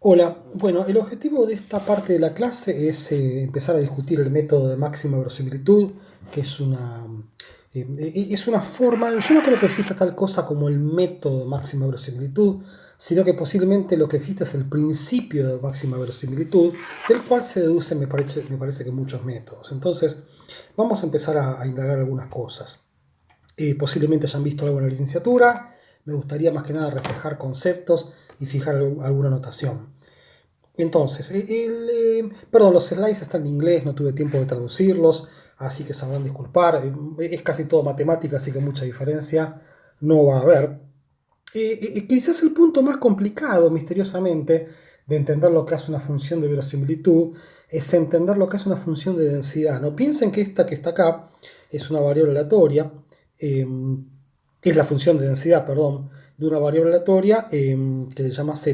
Hola, bueno, el objetivo de esta parte de la clase es empezar a discutir el método de máxima verosimilitud, que es una forma, yo no creo que exista tal cosa como el método de máxima verosimilitud, sino que posiblemente lo que existe es el principio de máxima verosimilitud, del cual se deducen, me parece que muchos métodos. Entonces, vamos a empezar a indagar algunas cosas. Posiblemente hayan visto algo en la licenciatura, me gustaría más que nada reflejar conceptos y fijar alguna notación. Entonces, perdón, los slides están en inglés, no tuve tiempo de traducirlos, así que sabrán disculpar. Es casi todo matemática, así que mucha diferencia no va a haber. Quizás el punto más complicado, misteriosamente, de entender lo que hace una función de verosimilitud es entender lo que hace una función de densidad. No piensen que esta que está acá es una variable aleatoria, eh, es la función de densidad, perdón, de una variable aleatoria que se llama z,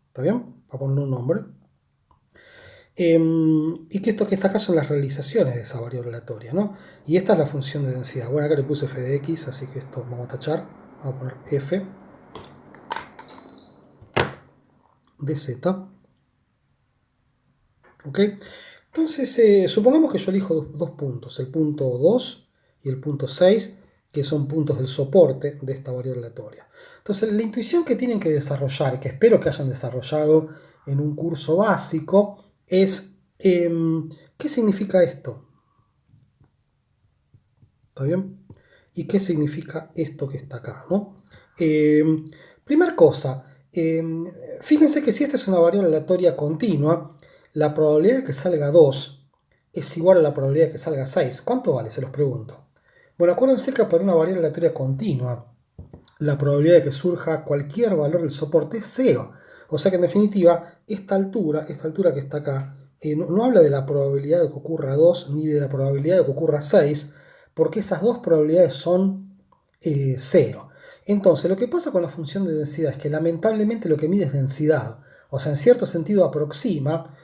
¿está bien? Para poner un nombre. Y que esto que está acá son las realizaciones de esa variable aleatoria, ¿no? Y esta es la función de densidad. Bueno, acá le puse f de x, así que esto vamos a tachar. Vamos a poner f de z. ¿Ok? Entonces, supongamos que yo elijo dos puntos, el punto 2 y el punto 6, que son puntos del soporte de esta variable aleatoria. Entonces, la intuición que tienen que desarrollar, que espero que hayan desarrollado en un curso básico, es ¿qué significa esto? ¿Está bien? ¿Y qué significa esto que está acá, ¿no? Primera cosa, fíjense que si esta es una variable aleatoria continua, la probabilidad de que salga 2 es igual a la probabilidad de que salga 6. ¿Cuánto vale? Se los pregunto. Bueno, acuérdense que para una variable aleatoria continua, la probabilidad de que surja cualquier valor del soporte es 0. O sea que en definitiva, esta altura que está acá, no habla de la probabilidad de que ocurra 2 ni de la probabilidad de que ocurra 6, porque esas dos probabilidades son 0. Entonces, lo que pasa con la función de densidad es que lamentablemente lo que mide es densidad. O sea, en cierto sentido aproxima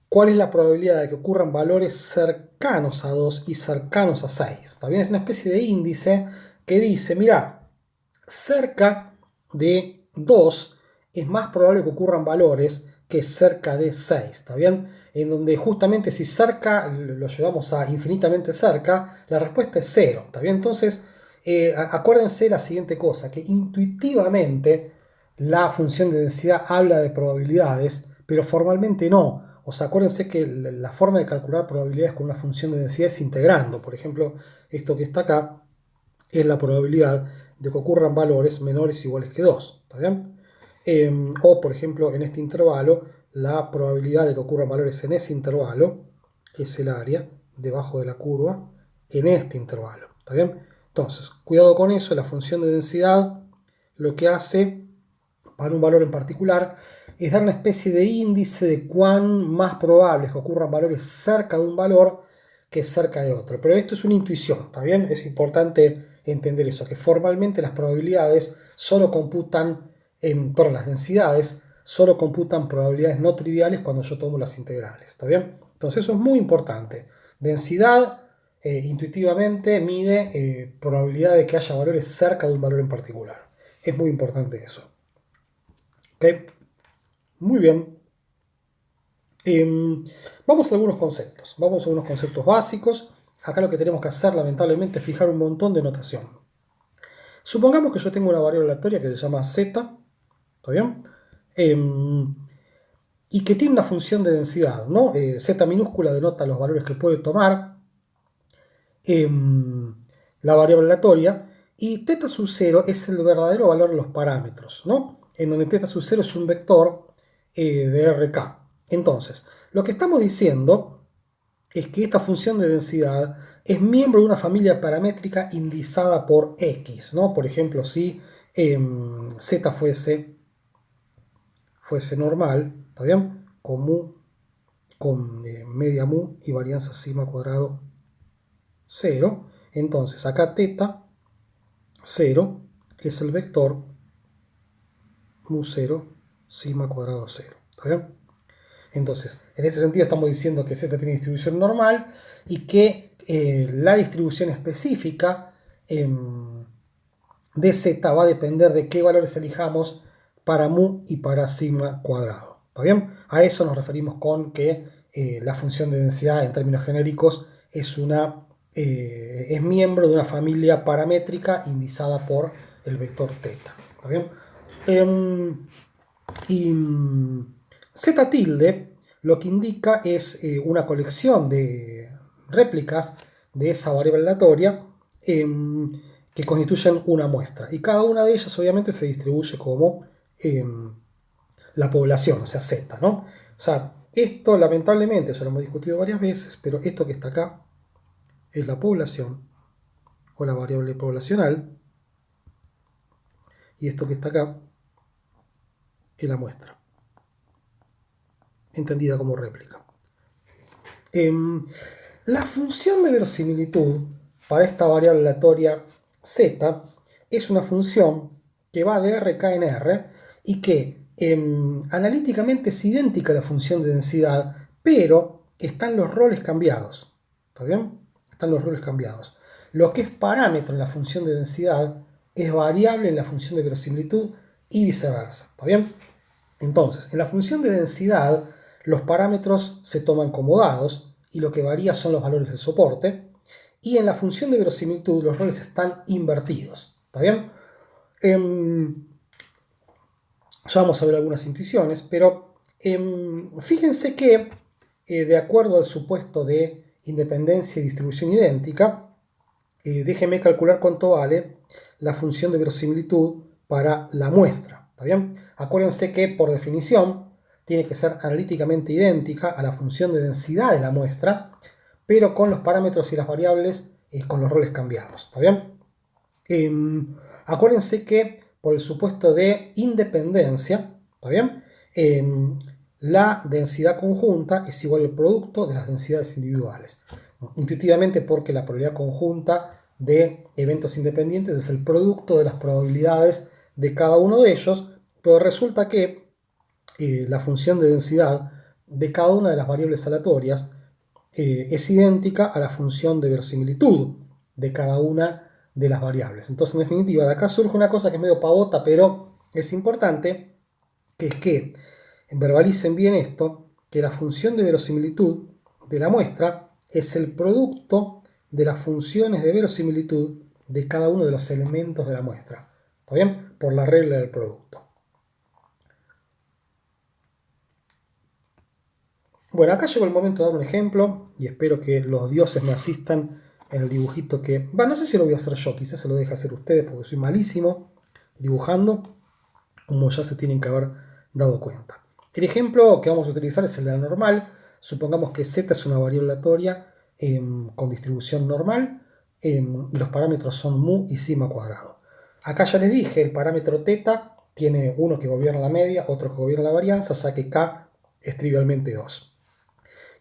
cuál es la probabilidad de que ocurran valores cercanos a 2 y cercanos a 6. ¿Está bien? Es una especie de índice que dice, mira, cerca de 2 es más probable que ocurran valores que cerca de 6, ¿está bien? En donde justamente si cerca lo llevamos a infinitamente cerca, la respuesta es 0, ¿está bien? Entonces, acuérdense la siguiente cosa, que intuitivamente la función de densidad habla de probabilidades, pero formalmente no. O sea, acuérdense que la forma de calcular probabilidades con una función de densidad es integrando. Por ejemplo, esto que está acá es la probabilidad de que ocurran valores menores o iguales que 2. ¿Está bien? O, por ejemplo, en este intervalo, la probabilidad de que ocurran valores en ese intervalo es el área debajo de la curva en este intervalo. ¿Está bien? Entonces, cuidado con eso, la función de densidad lo que hace para un valor en particular es dar una especie de índice de cuán más probable es que ocurran valores cerca de un valor que cerca de otro. Pero esto es una intuición, ¿está bien? Es importante entender eso, que formalmente las probabilidades solo computan, perdón, las densidades solo computan probabilidades no triviales cuando yo tomo las integrales, ¿está bien? Entonces eso es muy importante. Densidad intuitivamente mide probabilidad de que haya valores cerca de un valor en particular. Es muy importante eso. ¿Ok? Muy bien. Vamos a algunos conceptos. Vamos a algunos conceptos básicos. Acá lo que tenemos que hacer, lamentablemente, es fijar un montón de notación. Supongamos que yo tengo una variable aleatoria que se llama z, ¿está bien? Y que tiene una función de densidad, ¿no? Z minúscula denota los valores que puede tomar la variable aleatoria, y θ sub 0 es el verdadero valor de los parámetros, ¿no? En donde θ sub 0 es un vector de RK. Entonces, lo que estamos diciendo es que esta función de densidad es miembro de una familia paramétrica indizada por X, ¿no? Por ejemplo, si Z fuese normal, ¿está bien? Con media mu y varianza sigma cuadrado 0, entonces acá θ 0 es el vector mu 0 sigma cuadrado 0, ¿está bien? Entonces, en este sentido estamos diciendo que z tiene distribución normal y que la distribución específica de z va a depender de qué valores elijamos para mu y para sigma cuadrado. ¿Está bien? A eso nos referimos con que la función de densidad en términos genéricos es miembro de una familia paramétrica indizada por el vector θ. ¿Está bien? Y z tilde lo que indica es una colección de réplicas de esa variable aleatoria que constituyen una muestra. Y cada una de ellas obviamente se distribuye como la población, o sea, z, ¿no? O sea, esto lamentablemente, ya lo hemos discutido varias veces, pero esto que está acá es la población o la variable poblacional, y esto que está acá es la muestra, entendida como réplica. La función de verosimilitud para esta variable aleatoria z es una función que va de RK en R y que analíticamente es idéntica a la función de densidad, pero están los roles cambiados. ¿Está bien? Están los roles cambiados. Lo que es parámetro en la función de densidad es variable en la función de verosimilitud y viceversa. ¿Está bien? Entonces, en la función de densidad, los parámetros se toman como dados y lo que varía son los valores del soporte. Y en la función de verosimilitud, los roles están invertidos. ¿Está bien? Ya vamos a ver algunas intuiciones, pero fíjense que, de acuerdo al supuesto de independencia y distribución idéntica, déjenme calcular cuánto vale la función de verosimilitud para la muestra. ¿Está bien? Acuérdense que, por definición, tiene que ser analíticamente idéntica a la función de densidad de la muestra, pero con los parámetros y las variables con los roles cambiados. ¿Está bien? Acuérdense que, por el supuesto de independencia, ¿está bien? La densidad conjunta es igual al producto de las densidades individuales. Intuitivamente, porque la probabilidad conjunta de eventos independientes es el producto de las probabilidades de cada uno de ellos, pero resulta que la función de densidad de cada una de las variables aleatorias es idéntica a la función de verosimilitud de cada una de las variables. Entonces, en definitiva, de acá surge una cosa que es medio pavota, pero es importante, que es que verbalicen bien esto, que la función de verosimilitud de la muestra es el producto de las funciones de verosimilitud de cada uno de los elementos de la muestra. ¿Está bien? Por la regla del producto. Bueno, acá llegó el momento de dar un ejemplo y espero que los dioses me asistan en el dibujito que... no sé si lo voy a hacer yo, quizás se lo deje hacer ustedes porque soy malísimo dibujando, como ya se tienen que haber dado cuenta. El ejemplo que vamos a utilizar es el de la normal. Supongamos que z es una variable aleatoria con distribución normal y los parámetros son mu y sigma cuadrado. Acá ya les dije, el parámetro θ tiene uno que gobierna la media, otro que gobierna la varianza, o sea que k es trivialmente 2.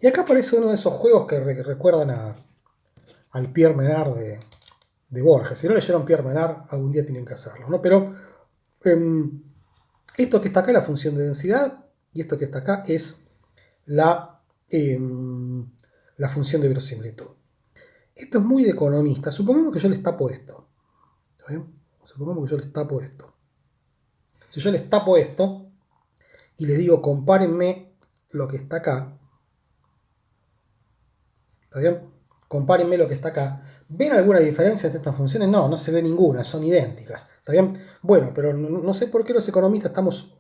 Y acá aparece uno de esos juegos que recuerdan al Pierre Menard de Borges. Si no leyeron Pierre Menard, algún día tienen que hacerlo, ¿no? Pero esto que está acá es la función de densidad y esto que está acá es la función de verosimilitud. Esto es muy de economista. Supongamos que yo les tapo esto. ¿Está bien? Supongamos que yo les tapo esto. Si yo les tapo esto y les digo compárenme lo que está acá, ¿está bien? Compárenme lo que está acá. ¿Ven alguna diferencia entre estas funciones? No, no se ve ninguna, son idénticas. ¿Está bien? Bueno, pero no sé por qué los economistas estamos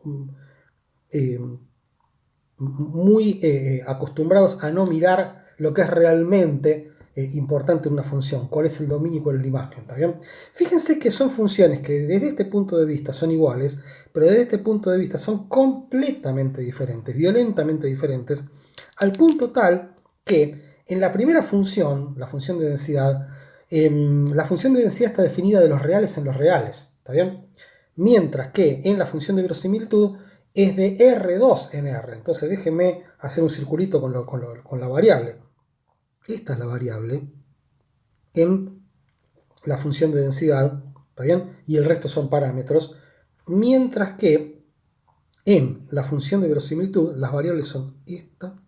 muy acostumbrados a no mirar lo que es realmente importante en una función, cuál es el dominio y cuál es la imagen. ¿Está bien? Fíjense que son funciones que desde este punto de vista son iguales, pero desde este punto de vista son completamente diferentes, violentamente diferentes, al punto tal que en la primera función, la función de densidad, la función de densidad está definida de los reales en los reales, ¿está bien? Mientras que en la función de verosimilitud es de R2 en R. Entonces déjenme hacer un circulito con la variable. Esta es la variable en la función de densidad, ¿está bien? Y el resto son parámetros, mientras que en la función de verosimilitud las variables son esta.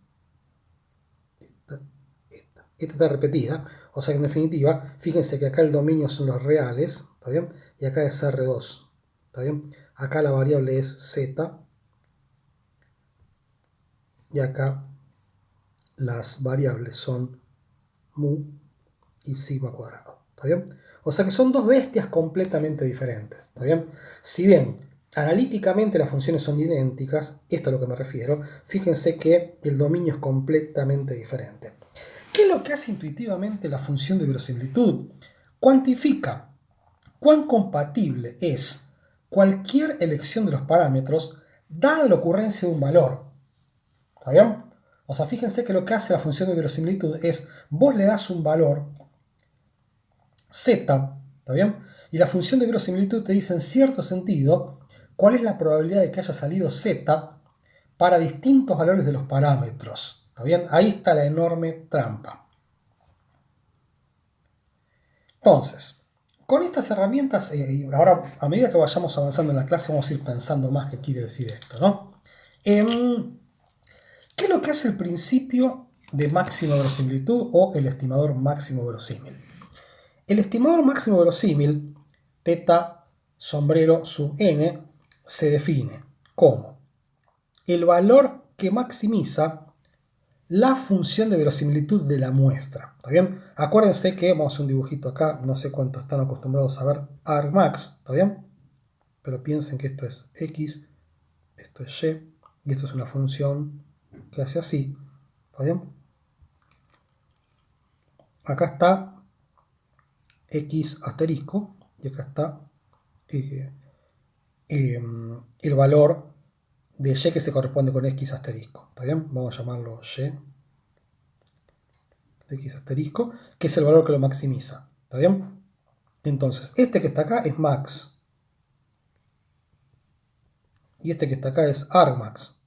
Esta está repetida, o sea que en definitiva, fíjense que acá el dominio son los reales, ¿está bien? Y acá es R2, ¿está bien? Acá la variable es z y acá las variables son mu y sigma cuadrado. ¿Está bien? O sea que son dos bestias completamente diferentes. ¿Está bien? Si bien analíticamente las funciones son idénticas, esto es a lo que me refiero, fíjense que el dominio es completamente diferente. ¿Qué es lo que hace intuitivamente la función de verosimilitud? Cuantifica cuán compatible es cualquier elección de los parámetros dada la ocurrencia de un valor. ¿Está bien? O sea, fíjense que lo que hace la función de verosimilitud es, vos le das un valor z, ¿está bien? Y la función de verosimilitud te dice en cierto sentido cuál es la probabilidad de que haya salido z para distintos valores de los parámetros. ¿Está bien? Ahí está la enorme trampa. Entonces, con estas herramientas, ahora a medida que vayamos avanzando en la clase vamos a ir pensando más qué quiere decir esto, ¿no? ¿Qué es lo que hace el principio de máxima verosimilitud o el estimador máximo verosímil? El estimador máximo verosímil, teta sombrero sub n, se define como el valor que maximiza la función de verosimilitud de la muestra. ¿Está bien? Acuérdense que vamos a hacer un dibujito acá, no sé cuánto están acostumbrados a ver argmax, ¿está bien? Pero piensen que esto es x, esto es y, y esto es una función que hace así, ¿está bien? Acá está x asterisco y acá está el valor de y que se corresponde con x asterisco, ¿está bien? Vamos a llamarlo y de x asterisco, que es el valor que lo maximiza, ¿está bien? Entonces, este que está acá es max. Y este que está acá es argmax.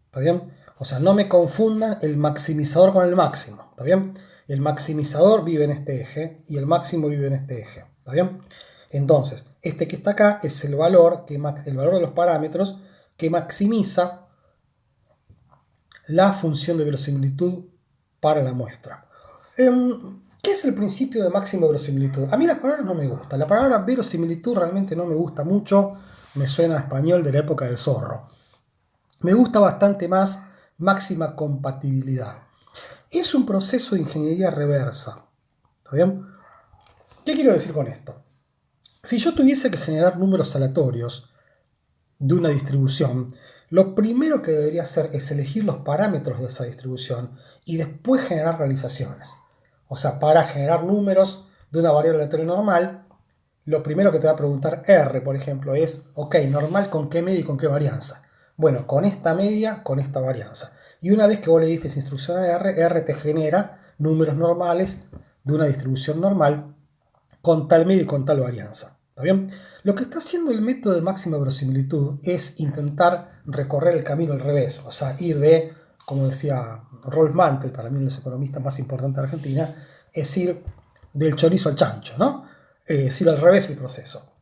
¿Está bien? O sea, no me confundan el maximizador con el máximo. ¿Está bien? El maximizador vive en este eje y el máximo vive en este eje. ¿Está bien? Entonces, este que está acá es el valor de los parámetros que maximiza la función de verosimilitud para la muestra. ¿Qué es el principio de máxima verosimilitud? A mí las palabras no me gustan. La palabra verosimilitud realmente no me gusta mucho. Me suena a español de la época del zorro. Me gusta bastante más máxima compatibilidad. Es un proceso de ingeniería reversa. ¿Está bien? ¿Qué quiero decir con esto? Si yo tuviese que generar números aleatorios de una distribución, lo primero que debería hacer es elegir los parámetros de esa distribución y después generar realizaciones. O sea, para generar números de una variable aleatoria normal, lo primero que te va a preguntar R, por ejemplo, es, ok, normal con qué media y con qué varianza. Bueno, con esta media, con esta varianza. Y una vez que vos le diste esa instrucción a R, R te genera números normales de una distribución normal con tal media y con tal varianza. ¿Está bien? Lo que está haciendo el método de máxima verosimilitud es intentar recorrer el camino al revés. O sea, ir de, como decía Rolf Mantel, para mí uno de los economistas más importantes de Argentina, es ir del chorizo al chancho, ¿no? Es decir, al revés del proceso.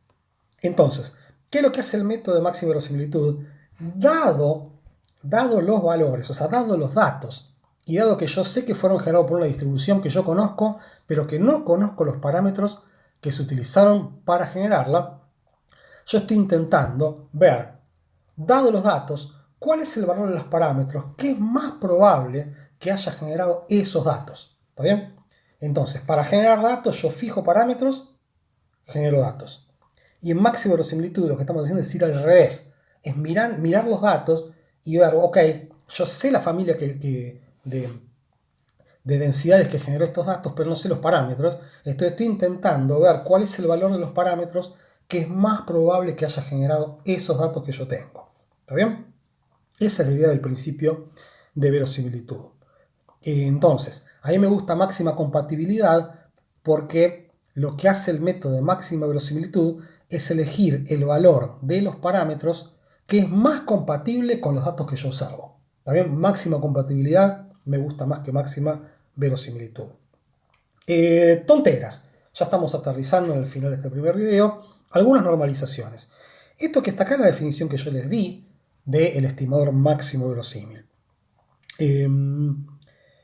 Entonces, ¿qué es lo que hace el método de máxima verosimilitud? Dado los valores, o sea, dado los datos, y dado que yo sé que fueron generados por una distribución que yo conozco, pero que no conozco los parámetros que se utilizaron para generarla, yo estoy intentando ver, dado los datos, cuál es el valor de los parámetros que es más probable que haya generado esos datos. ¿Está bien? Entonces, para generar datos, yo fijo parámetros, genero datos. Y en máxima verosimilitud lo que estamos haciendo es ir al revés. Es mirar los datos y ver, ok, yo sé la familia de densidades que generó estos datos, pero no sé los parámetros. Entonces estoy intentando ver cuál es el valor de los parámetros que es más probable que haya generado esos datos que yo tengo. ¿Está bien? Esa es la idea del principio de verosimilitud. Entonces, a mí me gusta máxima compatibilidad porque lo que hace el método de máxima verosimilitud es elegir el valor de los parámetros que es más compatible con los datos que yo observo. También máxima compatibilidad me gusta más que máxima verosimilitud. Tonteras. Ya estamos aterrizando en el final de este primer video. Algunas normalizaciones. Esto que está acá es la definición que yo les di del estimador máximo verosímil.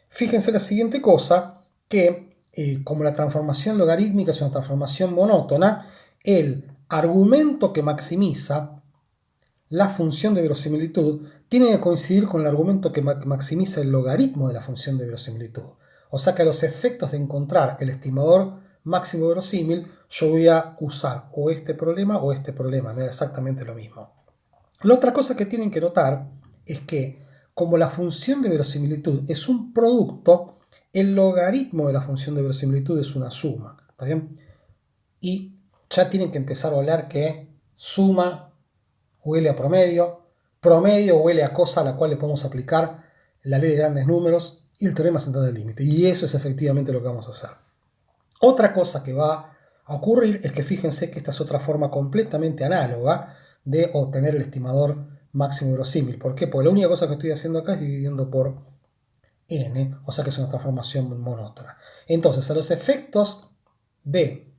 Fíjense la siguiente cosa, que como la transformación logarítmica es una transformación monótona, el argumento que maximiza la función de verosimilitud tiene que coincidir con el argumento que maximiza el logaritmo de la función de verosimilitud. O sea que a los efectos de encontrar el estimador máximo verosímil, yo voy a usar o este problema, me da exactamente lo mismo. La otra cosa que tienen que notar es que como la función de verosimilitud es un producto, el logaritmo de la función de verosimilitud es una suma, ¿está bien? Y ya tienen que empezar a hablar que suma huele a promedio, promedio huele a cosa a la cual le podemos aplicar la ley de grandes números y el teorema central del límite. Y eso es efectivamente lo que vamos a hacer. Otra cosa que va a ocurrir es que fíjense que esta es otra forma completamente análoga de obtener el estimador máximo verosímil. ¿Por qué? Porque la única cosa que estoy haciendo acá es dividiendo por n, o sea que es una transformación monótona. Entonces, a los efectos de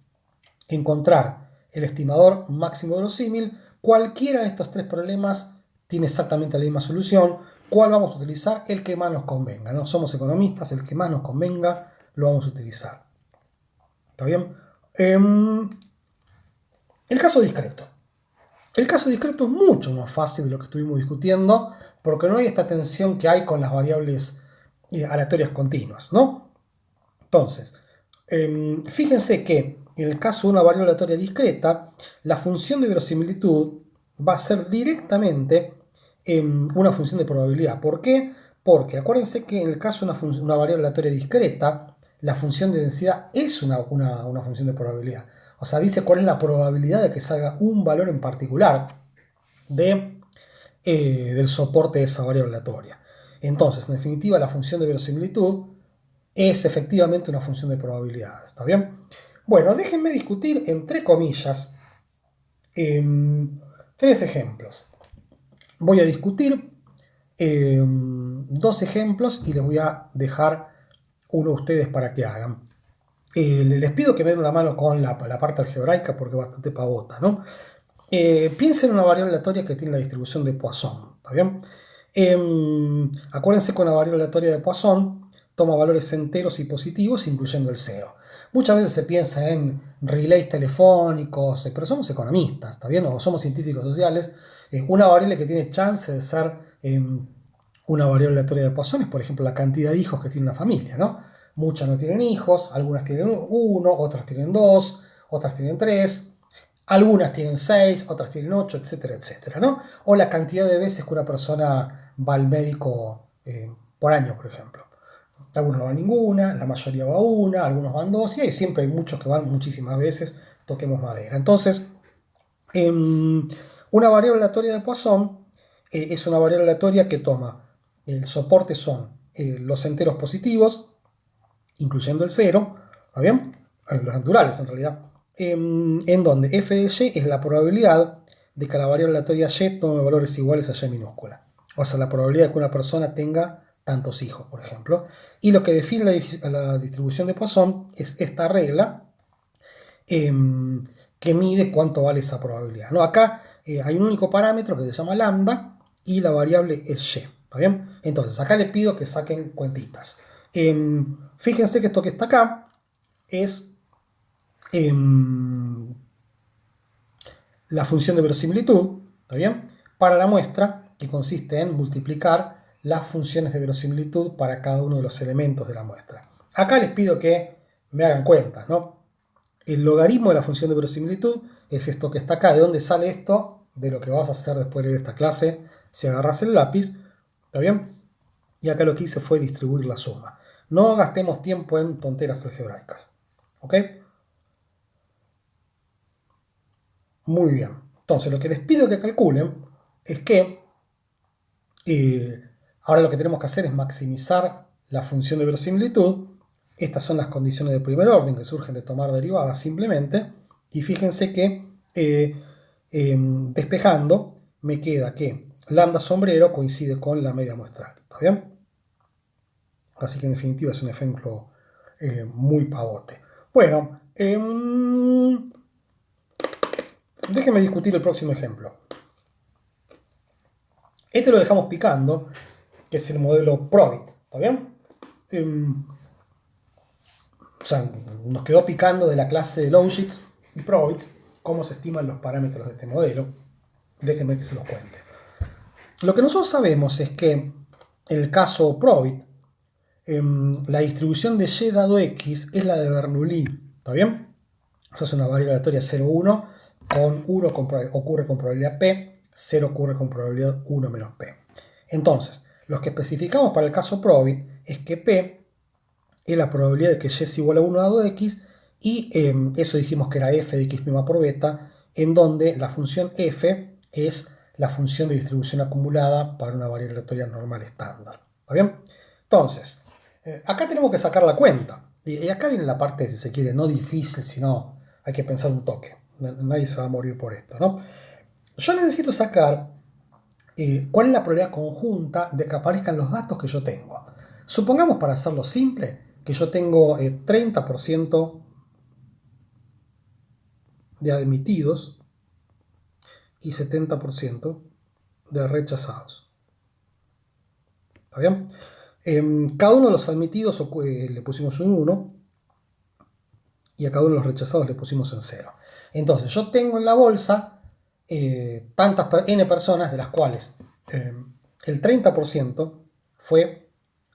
encontrar el estimador máximo verosímil, cualquiera de estos tres problemas tiene exactamente la misma solución. ¿Cuál vamos a utilizar? El que más nos convenga, ¿no? Somos economistas, el que más nos convenga lo vamos a utilizar. ¿Está bien? El caso discreto. El caso discreto es mucho más fácil de lo que estuvimos discutiendo porque no hay esta tensión que hay con las variables aleatorias continuas, ¿no? Entonces, fíjense que en el caso de una variable aleatoria discreta, la función de verosimilitud va a ser directamente una función de probabilidad. ¿Por qué? Porque acuérdense que en el caso de una variable aleatoria discreta, la función de densidad es una función de probabilidad. O sea, dice cuál es la probabilidad de que salga un valor en particular del soporte de esa variable aleatoria. Entonces, en definitiva, la función de verosimilitud es efectivamente una función de probabilidad. ¿Está bien? Bueno, déjenme discutir, entre comillas, tres ejemplos. Voy a discutir dos ejemplos y les voy a dejar uno a ustedes para que hagan. Les pido que me den una mano con la parte algebraica porque es bastante pavota, ¿no? Piensen en una variable aleatoria que tiene la distribución de Poisson, ¿está bien? Acuérdense que una variable aleatoria de Poisson toma valores enteros y positivos, incluyendo el cero. Muchas veces se piensa en relays telefónicos, pero somos economistas, ¿está bien? O somos científicos sociales. Una variable que tiene chance de ser una variable aleatoria de Poisson es, por ejemplo, la cantidad de hijos que tiene una familia, ¿no? Muchas no tienen hijos, algunas tienen uno, otras tienen dos, otras tienen tres. Algunas tienen 6, otras tienen 8, etcétera, etcétera, ¿no? O la cantidad de veces que una persona va al médico por año, por ejemplo. Algunos no van ninguna, la mayoría va una, algunos van dos, y siempre hay muchos que van muchísimas veces, toquemos madera. Entonces, una variable aleatoria de Poisson es una variable aleatoria que toma, el soporte son los enteros positivos, incluyendo el cero, ¿está bien? Los naturales en realidad. En donde f de y es la probabilidad de que la variable aleatoria y tome valores iguales a y minúscula. O sea, la probabilidad de que una persona tenga tantos hijos, por ejemplo. Y lo que define la distribución de Poisson es esta regla que mide cuánto vale esa probabilidad, ¿no? Acá hay un único parámetro que se llama lambda y la variable es y. ¿Está bien? Entonces, acá les pido que saquen cuentitas. Fíjense que esto que está acá es la función de verosimilitud, ¿está bien? Para la muestra, que consiste en multiplicar las funciones de verosimilitud para cada uno de los elementos de la muestra. Acá les pido que me hagan cuentas, ¿no? El logaritmo de la función de verosimilitud es esto que está acá. ¿De dónde sale esto? De lo que vas a hacer después de leer esta clase si agarras el lápiz, ¿está bien? Y acá lo que hice fue distribuir la suma. No gastemos tiempo en tonteras algebraicas, ¿ok? Muy bien. Entonces, lo que les pido que calculen es que ahora lo que tenemos que hacer es maximizar la función de verosimilitud. Estas son las condiciones de primer orden que surgen de tomar derivadas simplemente. Y fíjense que despejando me queda que lambda sombrero coincide con la media muestral. ¿Está bien? Así que en definitiva es un ejemplo muy pavote. Bueno, déjenme discutir el próximo ejemplo. Este lo dejamos picando, que es el modelo Probit, ¿está bien? O sea, nos quedó picando de la clase de Lowshitz y Probit, cómo se estiman los parámetros de este modelo. Déjenme que se los cuente. Lo que nosotros sabemos es que en el caso Probit, la distribución de y dado x es la de Bernoulli, ¿está bien? O sea, es una variable aleatoria 0, 1, con 1 ocurre con probabilidad p, 0 ocurre con probabilidad 1 menos p. Entonces, lo que especificamos para el caso Probit es que p es la probabilidad de que y es igual a 1 dado x, y eso dijimos que era f de x' por beta, en donde la función f es la función de distribución acumulada para una variable aleatoria normal estándar. ¿Está bien? Entonces, acá tenemos que sacar la cuenta. Y acá viene la parte, si se quiere, no difícil, sino hay que pensar un toque. Nadie se va a morir por esto, ¿no? Yo necesito sacar cuál es la probabilidad conjunta de que aparezcan los datos que yo tengo. Supongamos, para hacerlo simple, que yo tengo 30% de admitidos y 70% de rechazados. ¿Está bien? Cada uno de los admitidos le pusimos un 1 y a cada uno de los rechazados le pusimos en 0. Entonces yo tengo en la bolsa tantas n personas, de las cuales el 30% fue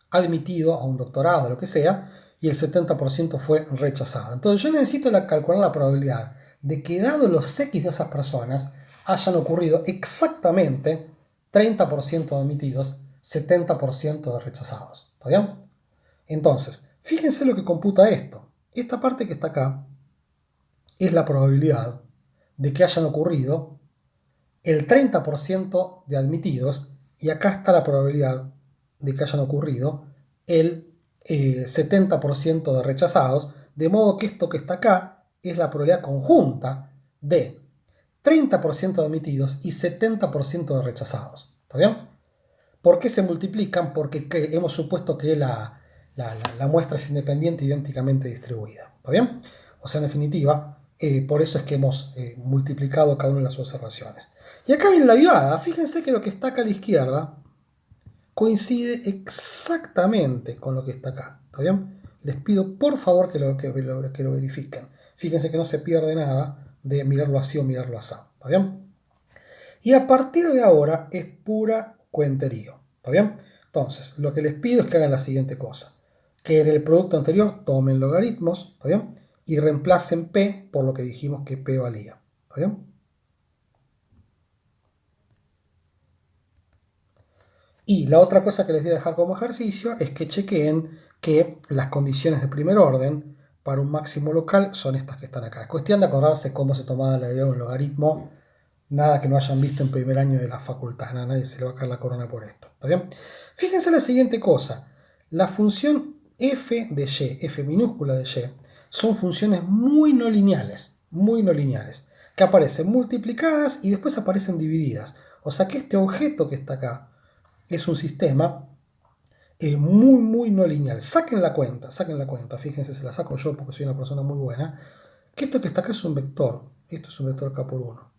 admitido a un doctorado o lo que sea, y el 70% fue rechazado. Entonces yo necesito calcular la probabilidad de que, dado los x de esas personas, hayan ocurrido exactamente 30% de admitidos, 70% de rechazados. ¿Está bien? Entonces, fíjense lo que computa esto. Esta parte que está acá es la probabilidad de que hayan ocurrido el 30% de admitidos, y acá está la probabilidad de que hayan ocurrido el 70% de rechazados, de modo que esto que está acá es la probabilidad conjunta de 30% de admitidos y 70% de rechazados. ¿Está bien? ¿Por qué se multiplican? Porque hemos supuesto que la muestra es independiente e idénticamente distribuida. ¿Está bien? O sea, en definitiva, por eso es que hemos multiplicado cada una de las observaciones. Y acá viene la vivada. Fíjense que lo que está acá a la izquierda coincide exactamente con lo que está acá. ¿Está bien? Les pido por favor que lo verifiquen. Fíjense que no se pierde nada de mirarlo así o mirarlo así. ¿Está bien? Y a partir de ahora es pura cuenterío. ¿Está bien? Entonces, lo que les pido es que hagan la siguiente cosa. Que en el producto anterior tomen logaritmos, ¿está bien? Y reemplacen p por lo que dijimos que p valía. ¿Está bien? Y la otra cosa que les voy a dejar como ejercicio es que chequeen que las condiciones de primer orden para un máximo local son estas que están acá. Es cuestión de acordarse cómo se tomaba la idea de un logaritmo. Nada que no hayan visto en primer año de la facultad. Nadie se le va a caer la corona por esto. ¿Está bien? Fíjense la siguiente cosa. La función f de y, f minúscula de y, son funciones muy no lineales, que aparecen multiplicadas y después aparecen divididas. O sea que este objeto que está acá es un sistema muy no lineal. Saquen la cuenta. Fíjense, se la saco yo porque soy una persona muy buena. Que esto que está acá es un vector. Esto es un vector k por 1.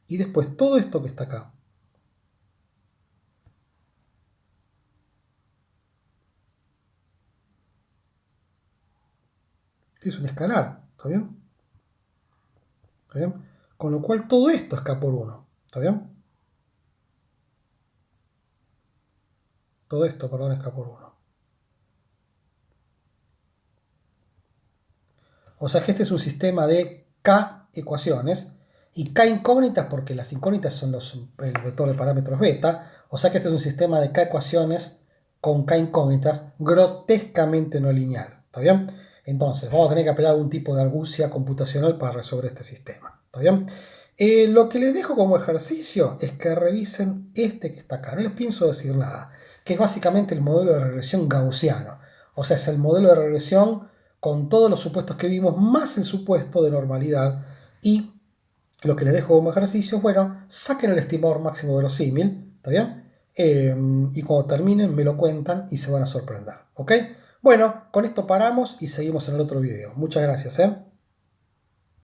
Y después todo esto que está acá es un escalar. ¿Está bien? ¿Está bien? Con lo cual todo esto es k por 1. ¿Está bien? Todo esto, perdón, es k por 1. O sea que este es un sistema de k ecuaciones y k incógnitas, porque las incógnitas son el vector de parámetros beta. O sea que este es un sistema de k ecuaciones con k incógnitas grotescamente no lineal. ¿Está bien? Entonces vamos a tener que apelar a algún tipo de argucia computacional para resolver este sistema. ¿Está bien? Lo que les dejo como ejercicio es que revisen este que está acá. No les pienso decir nada. Que es básicamente el modelo de regresión gaussiano. O sea, es el modelo de regresión con todos los supuestos que vimos, más el supuesto de normalidad. Y lo que les dejo como ejercicio es, bueno, saquen el estimador máximo verosímil. ¿Está bien? Y cuando terminen me lo cuentan y se van a sorprender. ¿Ok? Bueno, con esto paramos y seguimos en el otro video. Muchas gracias, ¿eh?